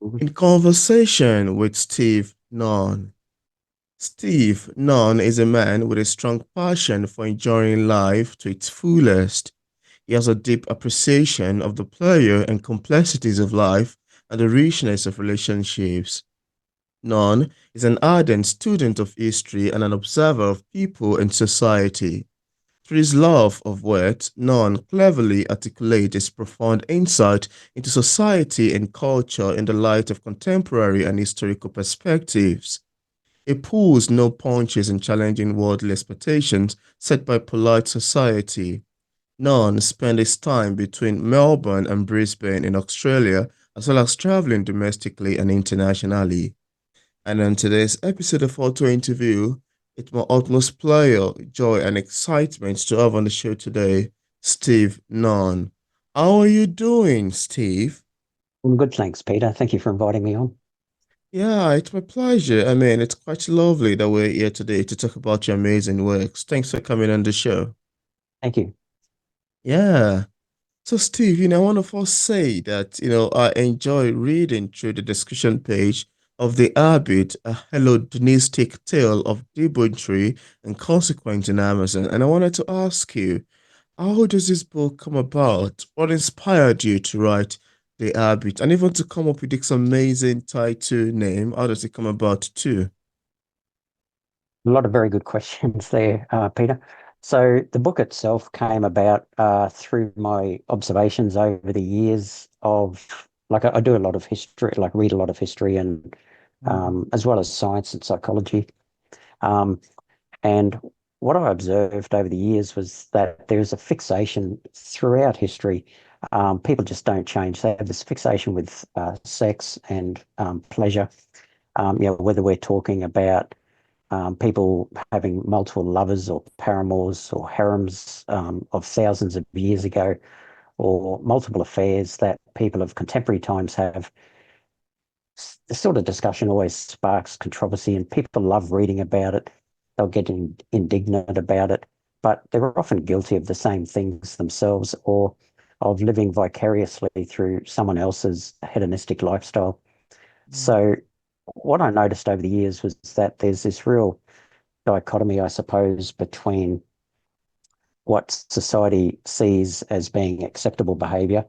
Mhm. In conversation with Steve Nunn. Steve Nunn is a man with a strong passion for enjoying life to its fullest. He has a deep appreciation of the pleasure and complexities of life and the richness of relationships. Nunn is an ardent student of history and an observer of people and society. Through his love of words, Nunn cleverly articulates his profound insight into society and culture in the light of contemporary and historical perspectives. He pulls no punches in challenging worldly expectations set by polite society. Nunn spent his time between Melbourne and Brisbane in Australia, as well as traveling domestically and internationally. And on today's episode of Auto Interview, it's my utmost pleasure, joy, and excitement to have on the show today Steve Nunn. How are you doing, Steve? I'm good, thanks, Peter. Thank you for inviting me on. Yeah, it's my pleasure. I mean, it's quite lovely that we're here today to talk about your amazing works. Thanks for coming on the show. Thank you. Yeah. So, Steve, I want to first say that, I enjoy reading through the discussion page of The Habit, a hedonistic tale of debauchery and consequence in Amazon. And I wanted to ask you, how does this book come about? What inspired you to write The Habit and even to come up with this amazing title name? How does it come about too? A lot of very good questions there, Peter. So the book itself came about through my observations over the years of, like, I do a lot of history, like read a lot of history and Mm, as well as science and psychology. Um, and what I observed over the years was that there's a fixation throughout history. People just don't change. They have this fixation with sex and pleasure. Whether we're talking about people having multiple lovers or paramours or harems of thousands of years ago, or multiple affairs that people of contemporary times have. This sort of discussion always sparks controversy, and people love reading about it. They'll get indignant about it, but they're often guilty of the same things themselves or of living vicariously through someone else's hedonistic lifestyle. mm, So, what I noticed over the years was that there's this real dichotomy, I suppose, between what society sees as being acceptable behavior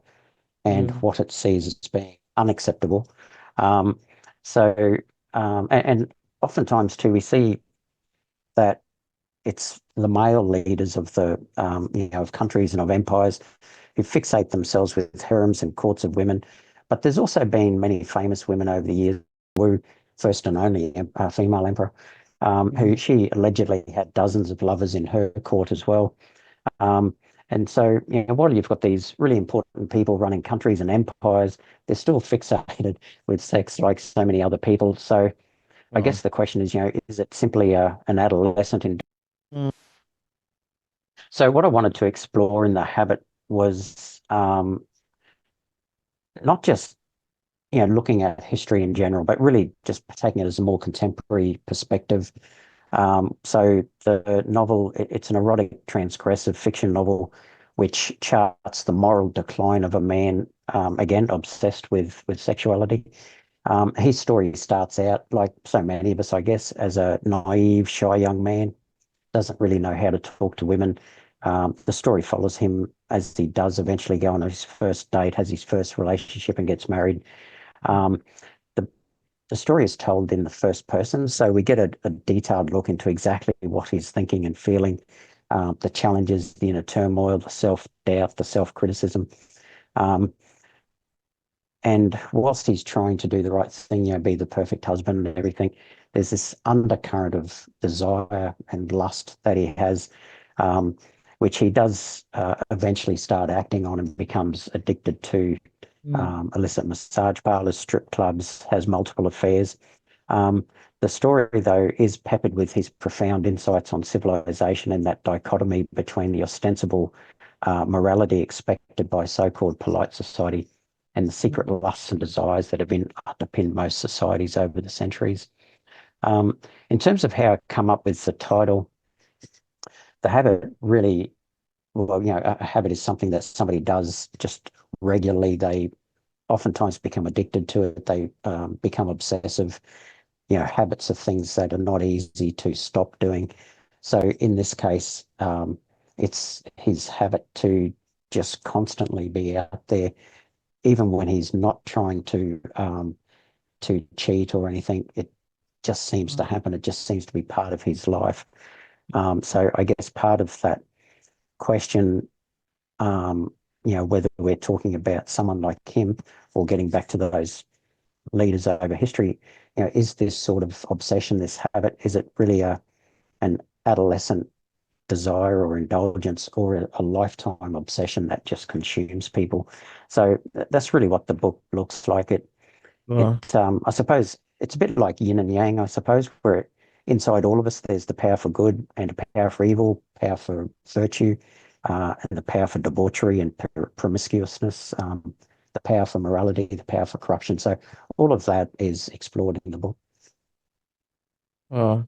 and mm, what it sees as being unacceptable. Um, so, and oftentimes too, we see that it's the male leaders of of countries and of empires who fixate themselves with harems and courts of women. But there's also been many famous women over the years, Wu, first and only female emperor, who mm, she allegedly had dozens of lovers in her court as well. Um, and so, while you've got these really important people running countries and empires, they're still fixated with sex like so many other people. So I wow. guess the question is, is it simply an adolescent in. Mm, So what I wanted to explore in the habit was not just looking at history in general, but really just taking it as a more contemporary perspective. So the novel, it's an erotic transgressive fiction novel, which charts the moral decline of a man, again obsessed with sexuality. His story starts out like so many of us, I guess, as a naive, shy young man, doesn't really know how to talk to women. The story follows him as he does eventually go on his first date, has his first relationship, and gets married. Um, the the story is told in the first person, so we get a detailed look into exactly what he's thinking and feeling, the challenges, the inner turmoil, the self doubt, the self criticism. Um, and whilst he's trying to do the right thing, be the perfect husband and everything, there's this undercurrent of desire and lust that he has, um, which he does eventually start acting on and becomes addicted to. mm, Illicit massage parlors, strip clubs, has multiple affairs. Um, the story, though, is peppered with his profound insights on civilization and that dichotomy between the ostensible morality expected by so-called polite society and the secret mm, lusts and desires that have been underpinned most societies over the centuries. Um, in terms of how I come up with the title, the habit really, well, a habit is something that somebody does just regularly. They oftentimes become addicted to it. They become obsessive, habits of things that are not easy to stop doing. So in this case, it's his habit to just constantly be out there, even when he's not trying to cheat or anything. It just seems to happen. It just seems to be part of his life. So I guess part of that question, whether we're talking about someone like him or getting back to those leaders over history, is this sort of obsession, this habit, is it really an adolescent desire or indulgence, or a lifetime obsession that just consumes people? So that's really what the book looks like. Wow. I suppose it's a bit like yin and yang, I suppose, where inside all of us there's the power for good and a power for evil, power for virtue, and the power for debauchery and promiscuousness, the power for morality, the power for corruption. So all of that is explored in the book. Wow.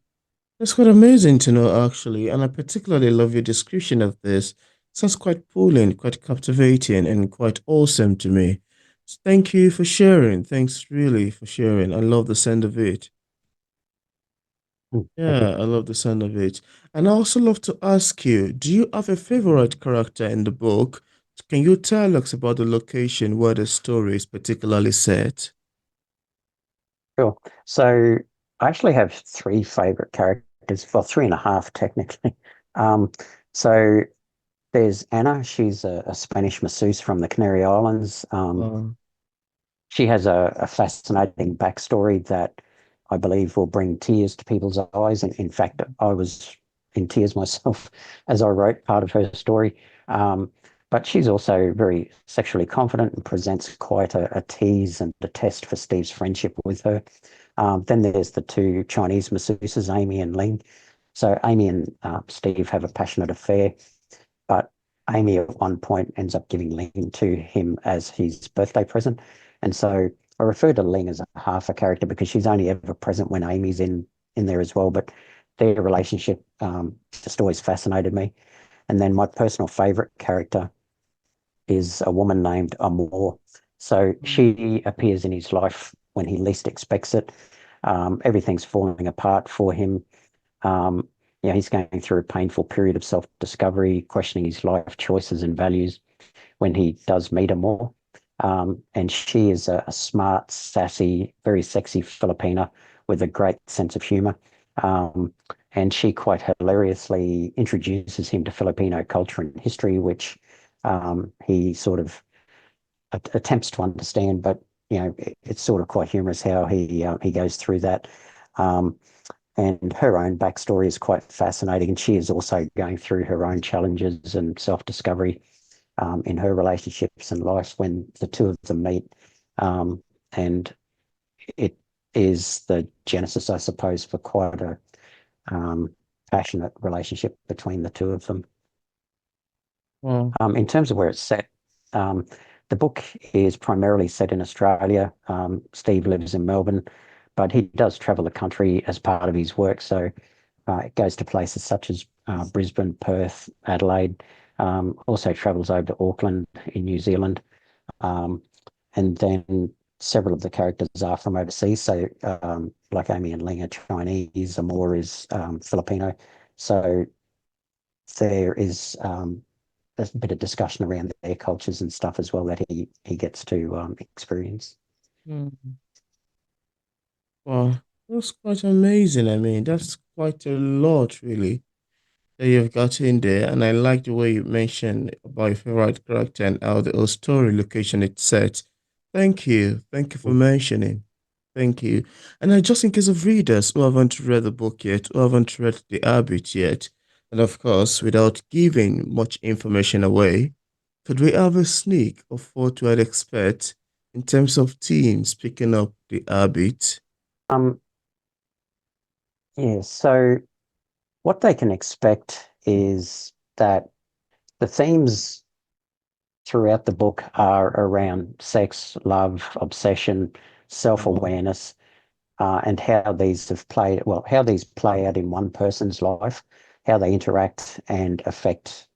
That's quite amazing to know, actually, and I particularly love your description of this. Sounds quite pulling, quite captivating, and quite awesome to me. So thank you for sharing. Thanks really for sharing. I love the sound of it. Thank you. Yeah, I love the sound of it. And I also love to ask you, do you have a favorite character in the book? Can you tell us about the location where the story is particularly set? Sure. So I actually have three favorite characters, well, three and a half technically. Um, so there's Anna. She's a Spanish masseuse from the Canary Islands. Uh, She has a fascinating backstory that I believe will bring tears to people's eyes. And in fact, I was in tears myself as I wrote part of her story. But she's also very sexually confident and presents quite a tease and a test for Steve's friendship with her. Then there's the two Chinese masseuses, Amy and Ling. So Amy and Steve have a passionate affair, but Amy at one point ends up giving Ling to him as his birthday present. And so I refer to Ling as a half a character because she's only ever present when Amy's in there as well. But their relationship just always fascinated me. And then my personal favorite character is a woman named Amor. So she appears in his life when he least expects it. Everything's falling apart for him. He's going through a painful period of self-discovery, questioning his life choices and values when he does meet Amor. And she is a smart, sassy, very sexy Filipina with a great sense of humor. Um, and she quite hilariously introduces him to Filipino culture and history, which he sort of attempts to understand, but it's sort of quite humorous how he goes through that. Um, and her own backstory is quite fascinating, and she is also going through her own challenges and self-discovery in her relationships and life when the two of them meet. And it is the genesis, I suppose, for quite a passionate relationship between the two of them. wow. In terms of where it's set, um, the book is primarily set in Australia. Steve lives in Melbourne, but he does travel the country as part of his work. So it goes to places such as Brisbane, Perth, Adelaide. Also travels over to Auckland in New Zealand. Um, and then several of the characters are from overseas. So like Amy and Ling are Chinese, Amor is Filipino. So there is a bit of discussion around their cultures and stuff as well that he gets to experience. Mm. Wow, that's quite amazing. I mean, that's quite a lot, really, that you've got in there. And I like the way you mentioned about your favorite character and how the whole story location it's set. Thank you. Thank you for mentioning. Thank you. And just in case of readers who haven't read the book yet, who haven't read The Habit yet, and of course, without giving much information away, could we have a sneak of what we'd expect in terms of teams picking up The Habit? Um, yeah, so what they can expect is that the themes throughout the book are around sex, love, obsession, self-awareness, and how these have played, well, how these play out in one person's life, how they interact and affect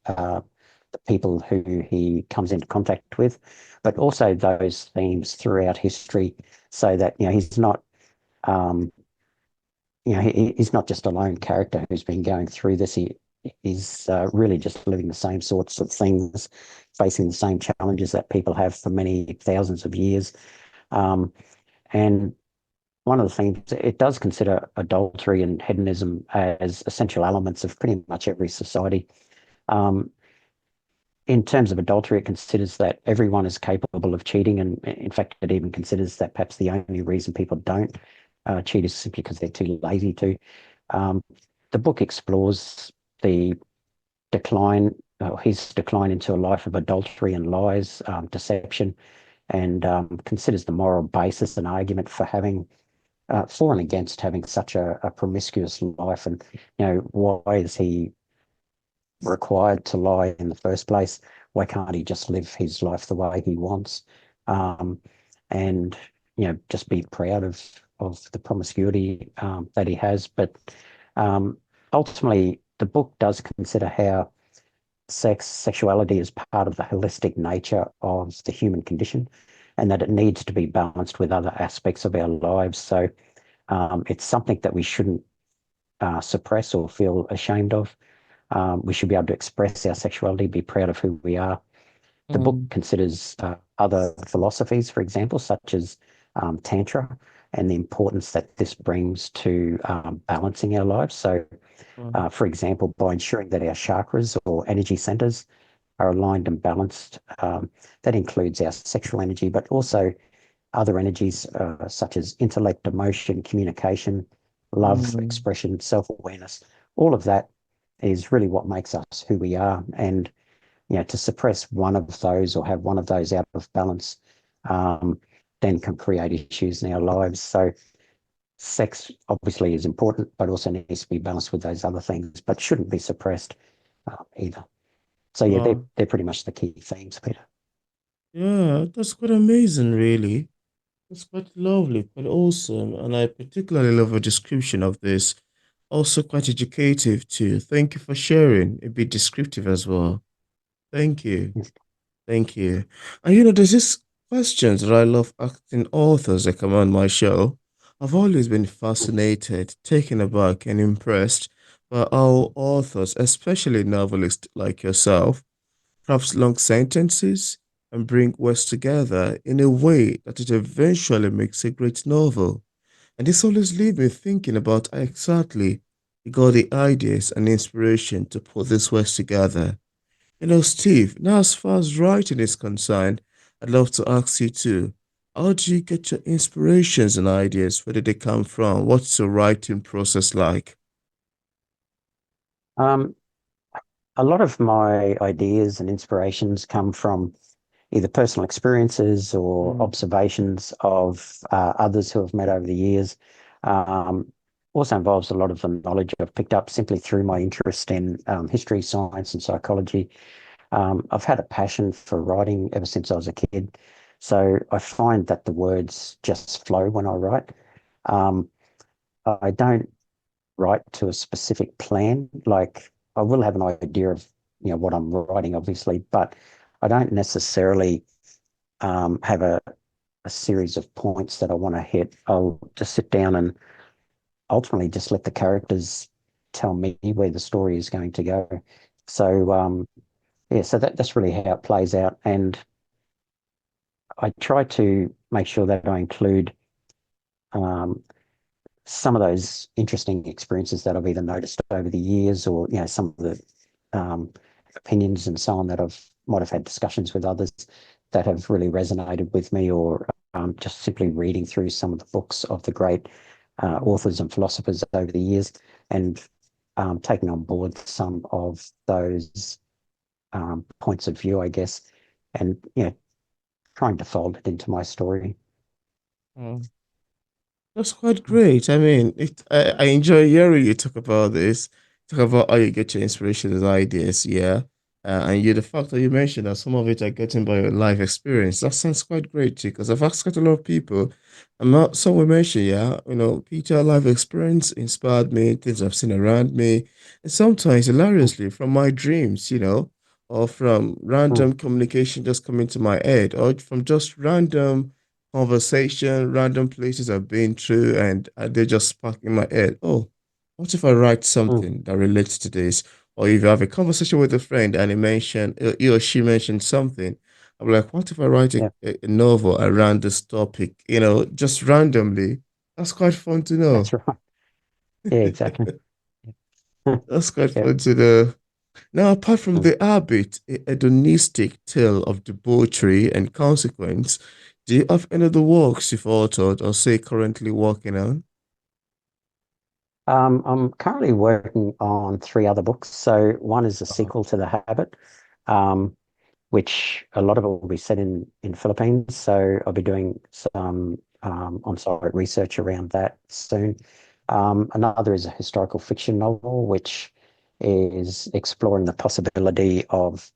the people who he comes into contact with, but also those themes throughout history, so that he's not um, he's not just a lone character who's been going through this. He's really just living the same sorts of things, facing the same challenges that people have for many thousands of years. Um, and one of the things it does consider adultery and hedonism as essential elements of pretty much every society. Um, in terms of adultery, it considers that everyone is capable of cheating, and in fact, it even considers that perhaps the only reason people don't cheat is simply because they're too lazy to. Um, the book explores the decline, his decline into a life of adultery and lies, deception, and considers the moral basis and argument for having, for and against having such a promiscuous life, and why is he required to lie in the first place? Why can't he just live his life the way he wants, um, and just be proud of the promiscuity that he has? But um, ultimately, the book does consider how sexuality is part of the holistic nature of the human condition, and that it needs to be balanced with other aspects of our lives. So it's something that we shouldn't suppress or feel ashamed of. We should be able to express our sexuality, be proud of who we are. The book Mm, considers other philosophies, for example, such as Tantra, and the importance that this brings to balancing our lives. So, mm, for example, by ensuring that our chakras or energy centers are aligned and balanced, that includes our sexual energy, but also other energies such as intellect, emotion, communication, love, mm, expression, self awareness. All of that is really what makes us who we are. And to suppress one of those or have one of those out of balance, um, then can create issues in our lives. So sex obviously is important, but also needs to be balanced with those other things, but shouldn't be suppressed either. So yeah, wow. they're pretty much the key themes, Peter. Yeah, that's quite amazing, really. That's quite lovely, quite awesome. And I particularly love a description of this. Also quite educative too. Thank you for sharing. A bit descriptive as well. Thank you. Thank you. And there's this questions that I love asking authors that come on my show. I've always been fascinated, taken aback, and impressed by how authors, especially novelists like yourself, crafts long sentences and bring words together in a way that it eventually makes a great novel. And this always leaves me thinking about how exactly you got the ideas and inspiration to put these words together. Steve, now as far as writing is concerned, I'd love to ask you too. How do you get your inspirations and ideas? Where did they come from? What's your writing process like? Um, a lot of my ideas and inspirations come from either personal experiences or Mm, observations of others who have met over the years. Um, Also involves a lot of the knowledge I've picked up simply through my interest in history, science, and psychology. I've had a passion for writing ever since I was a kid. So I find that the words just flow when I write. Um, I don't write to a specific plan. Like I will have an idea of what I'm writing, obviously, but I don't necessarily have a series of points that I want to hit. I'll just sit down and ultimately just let the characters tell me where the story is going to go. So yeah, so that's really how it plays out, and I try to make sure that I include um, some of those interesting experiences that I've either noticed over the years, or some of the opinions and so on that I've might have had discussions with others that have really resonated with me, or just simply reading through some of the books of the great authors and philosophers over the years, and taking on board some of those points of view, I guess, and trying to fold it into my story. mm. That's quite great. I mean, I enjoy hearing you talk about this, talk about how you get your inspiration and ideas, yeah. And the fact that you mentioned that some of it are getting by your life experience, that sounds quite great too, because I've asked quite a lot of people, and not some will mention, yeah, Peter, life experience inspired me, things I've seen around me, and sometimes hilariously from my dreams. or from Mm, random communication just coming to my head, or from just random conversation, random places I've been through, and they just spark in my head. Oh, what if I write mm, something that relates to this? Or if you have a conversation with a friend and he or she mentioned something, I'm like, what if I write yeah, a novel around this topic, just randomly? That's quite fun to know. that's right. Yeah, exactly. That's quite Yeah. fun to know. Now, apart from Mm. the habit, a hedonistic tale of debauchery and consequence, do you have any other works you've authored or say currently working on? I'm currently working on three other books. So one is a Wow. sequel to The Habit, um, which a lot of it will be set in Philippines. So I'll be doing some on-site research around that soon. Another is a historical fiction novel, which is exploring the possibility of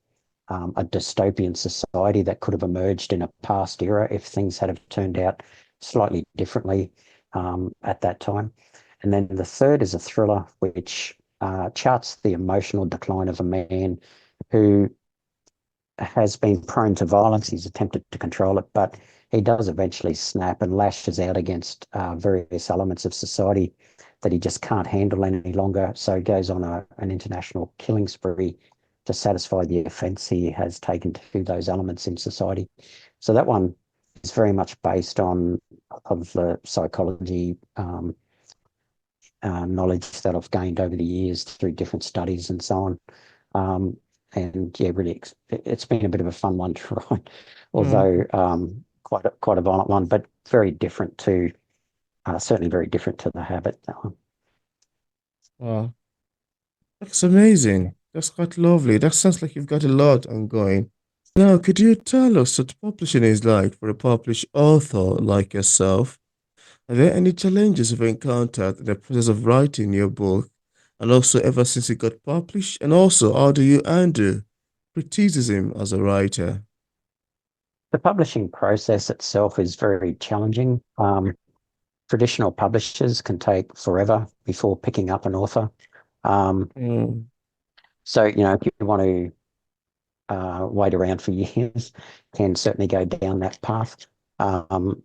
a dystopian society that could have emerged in a past era if things had have turned out slightly differently at that time. And then the third is a thriller which charts the emotional decline of a man who has been prone to violence. He's attempted to control it, but he does eventually snap and lashes out against various elements of society that he just can't handle any longer. So he goes on an international killing spree to satisfy the offense he has taken to those elements in society. So that one is very much based on of the psychology knowledge that I've gained over the years through different studies and so on. Um, and yeah, really, it's been a bit of a fun one to write, although Mm, quite a violent one, but very different to certainly very different to The Habit. That one. wow, that's amazing. That's quite lovely. That sounds like you've got a lot ongoing. Now, could you tell us what publishing is like for a published author like yourself? Are there any challenges you've encountered in the process of writing your book, and also ever since it got published? And also, how do you handle criticism as a writer? The publishing process itself is very challenging. Traditional publishers can take forever before picking up an author. Um, Mm, so, if you want to wait around for years, can certainly go down that path. Um,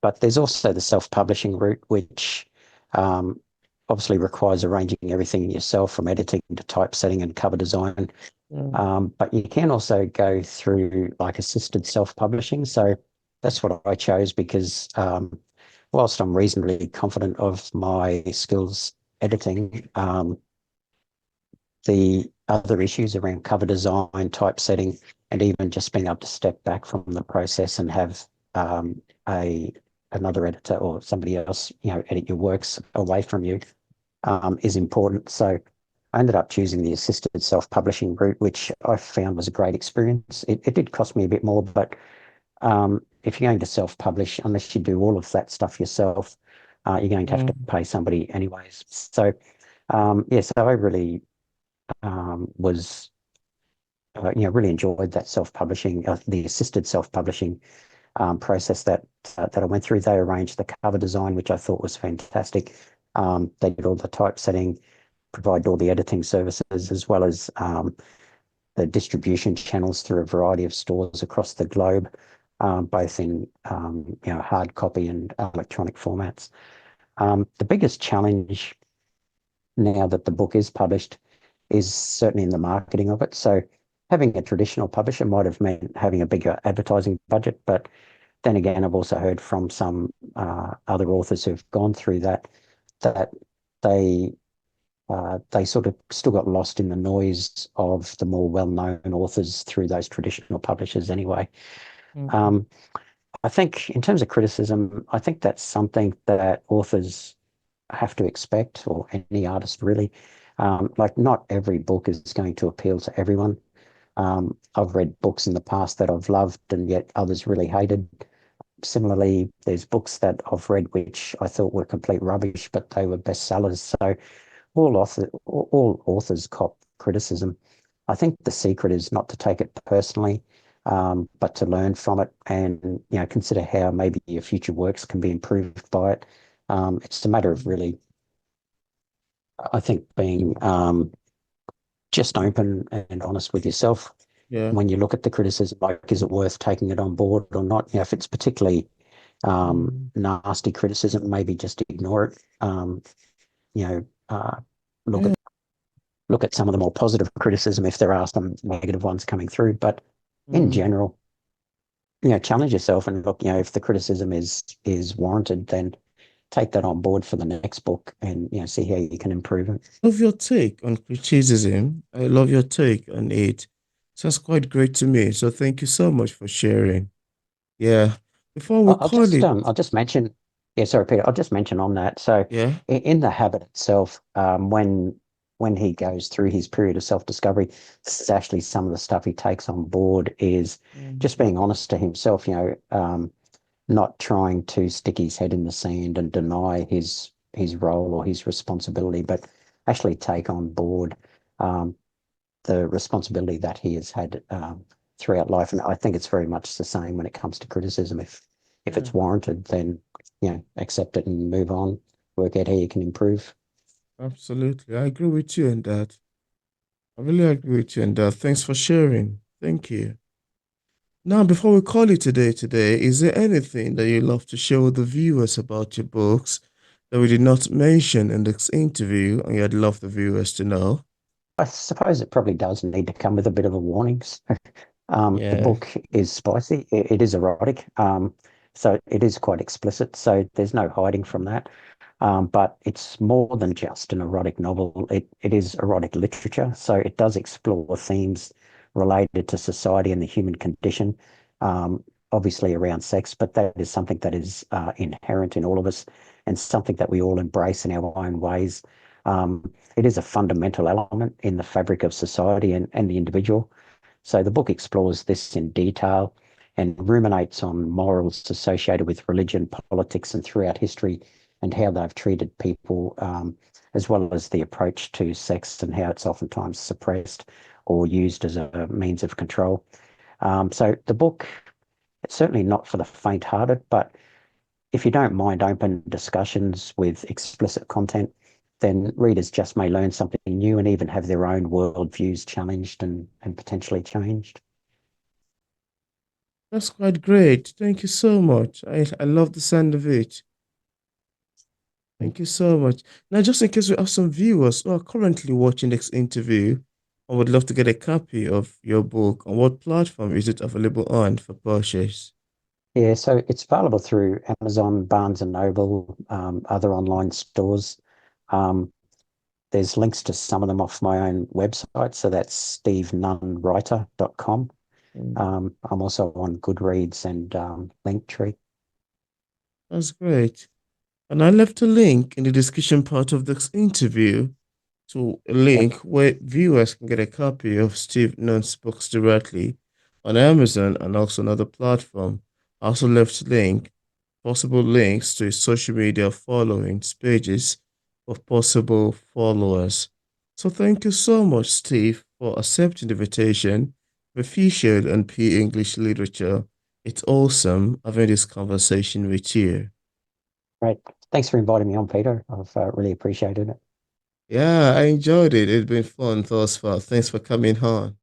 but there's also the self-publishing route, which um, obviously requires arranging everything yourself from editing to typesetting and cover design. mm, But you can also go through like assisted self-publishing. So that's what I chose because whilst I'm reasonably confident of my skills editing, the other issues around cover design, typesetting, and even just being able to step back from the process and have a another editor or somebody else, edit your works away from you is important. So I ended up choosing the assisted self-publishing route, which I found was a great experience. It did cost me a bit more, but if you're going to self-publish, unless you do all of that stuff yourself, you're going to have to mm, pay somebody anyways. So yeah, so I really was really enjoyed that self-publishing, the assisted self-publishing process that I went through. They arranged the cover design, which I thought was fantastic. They did all the typesetting, provided all the editing services, as well as the distribution channels through a variety of stores across the globe, both in hard copy and electronic formats. The biggest challenge now that the book is published is certainly in the marketing of it. So having a traditional publisher might have meant having a bigger advertising budget, but then again, I've also heard from some other authors who've gone through that they they sort of still got lost in the noise of the more well-known authors through those traditional publishers anyway. mm, Um, I think in terms of criticism, I think that's something that authors have to expect, or any artist really. Like not every book is going to appeal to everyone. I've read books in the past that I've loved and yet others really hated. Similarly, there's books that I've read which I thought were complete rubbish, but they were bestsellers. So all authors cop criticism. I think the secret is not to take it personally, but to learn from it and consider how maybe your future works can be improved by it. It's a matter of really, I think, being just open and honest with yourself. Yeah. when you look at the criticism, like, is it worth taking it on board or not? If it's particularly Mm. nasty criticism, maybe just ignore it. You know, look Yeah. at look at some of the more positive criticism if there are some negative ones coming through. But in Mm. general, challenge yourself and look. If the criticism is warranted, then take that on board for the next book and see how you can improve it. Love your take on criticism. I love your take on it. Sounds quite great to me. So thank you so much for sharing. Yeah. Before we call it, I'll just mention, yeah, sorry, Peter, I'll just mention on that. So yeah. in the habit itself, when he goes through his period of self-discovery, this is actually some of the stuff he takes on board is Mm. just being honest to himself, not trying to stick his head in the sand and deny his role or his responsibility, but actually take on board um, the responsibility that he has had throughout life. And I think it's very much the same when it comes to criticism. If Yeah. it's warranted, then accept it and move on. Work out how you can improve. Absolutely. I agree with you on that. I really agree with you on that. Thanks for sharing. Thank you. Now, before we call it today, is there anything that you'd love to share with the viewers about your books that we did not mention in this interview and you'd love the viewers to know? I suppose it probably does need to come with a bit of a warning. The Yeah. book is spicy. It is erotic. So it is quite explicit. So there's no hiding from that. But it's more than just an erotic novel. It is erotic literature. So it does explore themes related to society and the human condition, um, obviously around sex, but that is something that is inherent in all of us and something that we all embrace in our own ways. It is a fundamental element in the fabric of society and the individual. So the book explores this in detail and ruminates on morals associated with religion, politics, and throughout history, and how they've treated people, as well as the approach to sex and how it's oftentimes suppressed or used as a means of control. So the book, it's certainly not for the faint-hearted, but if you don't mind open discussions with explicit content, then readers just may learn something new and even have their own worldviews challenged and potentially changed. That's quite great. Thank you so much. I love the sound of it. Thank you so much. Now, just in case we have some viewers who are currently watching this interview and would love to get a copy of your book, on what platform is it available on for purchase? Yeah, so it's available through Amazon, Barnes and Noble, other online stores. Um, there's links to some of them off my own website. So that's stevenunnwriter.com. Mm. I'm also on Goodreads and Linktree. That's great. And I left a link in the description part of this interview to a Yep. link where viewers can get a copy of Steve Nunn's books directly on Amazon and also another platform. I also left possible links to his social media followings pages of possible followers. So thank you so much, Steve, for accepting the invitation. Be featured on P English Literature. It's awesome having this conversation with you. Great. Thanks for inviting me on, Peter. I've really appreciated it. Yeah, I enjoyed it. It's been fun thus far. Thanks for coming on.